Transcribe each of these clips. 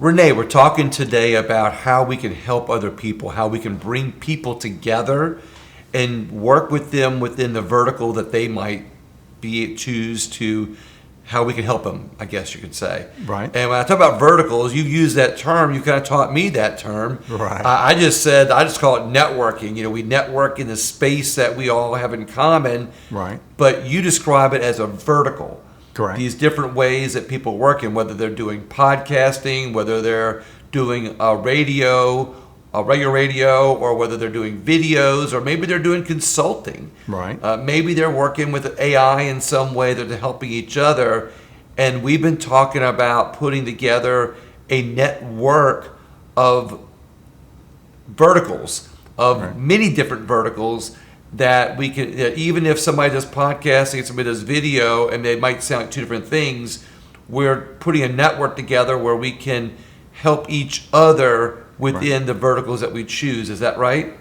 Rene, we're talking today about how we can help other people, how we can bring people together and work with them within the vertical that they might choose to, how we can help them, I guess you could say. Right. And when I talk about verticals, you use that term, you kind of taught me that term. Right. I just call it networking. We network in the space that we all have in common. Right. But you describe it as a vertical. Correct. These different ways that people work in, whether they're doing podcasting, whether they're doing a regular radio, or whether they're doing videos, or maybe they're doing consulting. Right. Maybe they're working with AI in some way that they're helping each other. And we've been talking about putting together a network of verticals, of many different verticals, that we can, even if somebody does podcasting and somebody does video, and they might sound like two different things, we're putting a network together where we can help each other within the verticals that we choose. Is that right?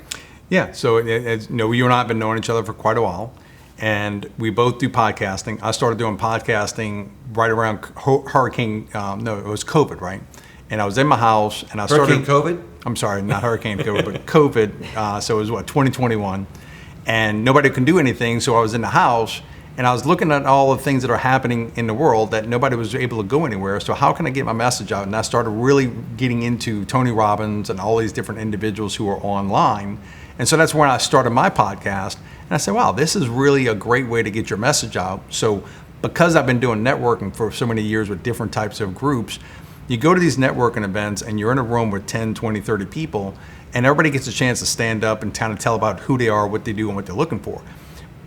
Yeah. So, as you know, you and I have been knowing each other for quite a while, and we both do podcasting. I started doing podcasting right around it was COVID, right? And I was in my house, and I started... Hurricane COVID? I'm sorry, not Hurricane COVID, but COVID. So it was 2021. And nobody can do anything, so I was in the house, and I was looking at all the things that are happening in the world that nobody was able to go anywhere. So how can I get my message out? And I started really getting into Tony Robbins and all these different individuals who are online. And so that's when I started my podcast. And I said, wow, this is really a great way to get your message out. So because I've been doing networking for so many years with different types of groups, you go to these networking events and you're in a room with 10, 20, 30 people, and everybody gets a chance to stand up and kind of tell about who they are, what they do, and what they're looking for.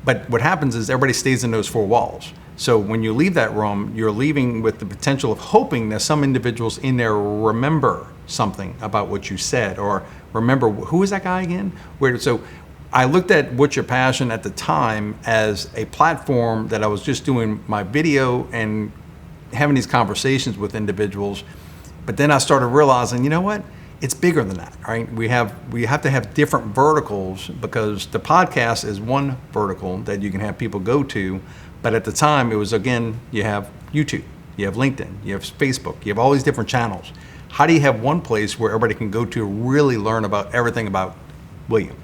But what happens is everybody stays in those four walls. So when you leave that room, you're leaving with the potential of hoping that some individuals in there remember something about what you said, or remember, who is that guy again? So I looked at What's Your Passion at the time as a platform that I was just doing my video and having these conversations with individuals. But then I started realizing, you know what? It's bigger than that, right? We have to have different verticals, because the podcast is one vertical that you can have people go to. But at the time, it was, again, you have YouTube, you have LinkedIn, you have Facebook, you have all these different channels. How do you have one place where everybody can go to really learn about everything about William?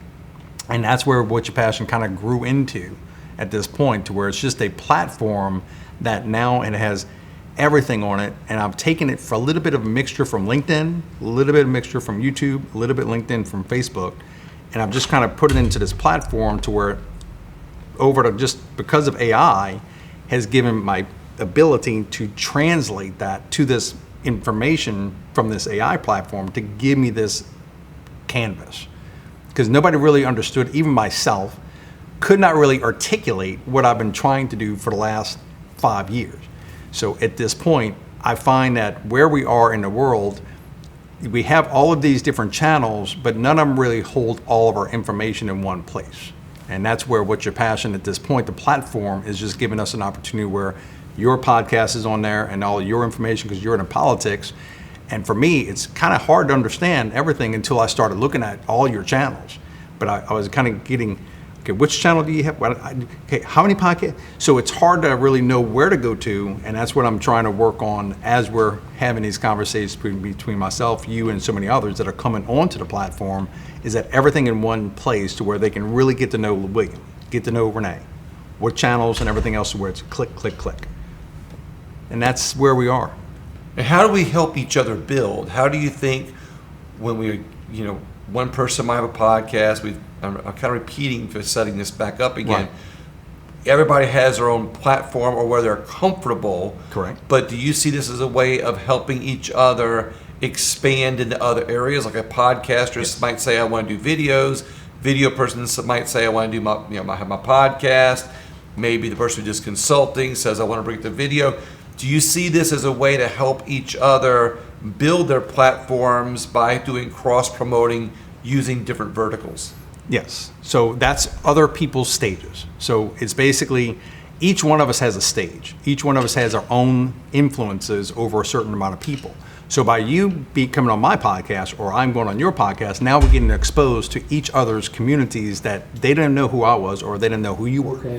And that's where What's Your Passion kind of grew into at this point, to where it's just a platform that now it has everything on it, and I've taken it for a little bit of a mixture from LinkedIn, a little bit of mixture from YouTube, a little bit LinkedIn from Facebook, and I've just kind of put it into this platform to where, just because of AI, has given my ability to translate that to this information from this AI platform to give me this canvas. Because nobody really understood, even myself, could not really articulate what I've been trying to do for the last 5 years. So at this point, I find that where we are in the world, we have all of these different channels, but none of them really hold all of our information in one place. And that's where What's Your Passion at this point, the platform, is just giving us an opportunity where your podcast is on there and all your information, because you're in politics. And for me, it's kind of hard to understand everything until I started looking at all your channels. But I was kind of getting, okay, which channel do you have? Okay, how many podcasts? So it's hard to really know where to go to, and that's what I'm trying to work on as we're having these conversations between myself, you, and so many others that are coming onto the platform, is that everything in one place to where they can really get to know William, get to know Rene, what channels and everything else, where it's click, click, click. And that's where we are. And how do we help each other build? How do you think when one person might have a podcast, I'm kind of repeating for setting this back up again. Right. Everybody has their own platform or where they're comfortable. Correct. But do you see this as a way of helping each other expand into other areas? Like a podcaster might say, I want to do videos. Video person might say, I want to do have my podcast. Maybe the person who does consulting says, I want to bring it to video. Do you see this as a way to help each other build their platforms by doing cross-promoting using different verticals? Yes. So that's other people's stages. So it's basically each one of us has a stage. Each one of us has our own influences over a certain amount of people. So by you coming on my podcast, or I'm going on your podcast, now we're getting exposed to each other's communities that they didn't know who I was, or they didn't know who you were. Okay.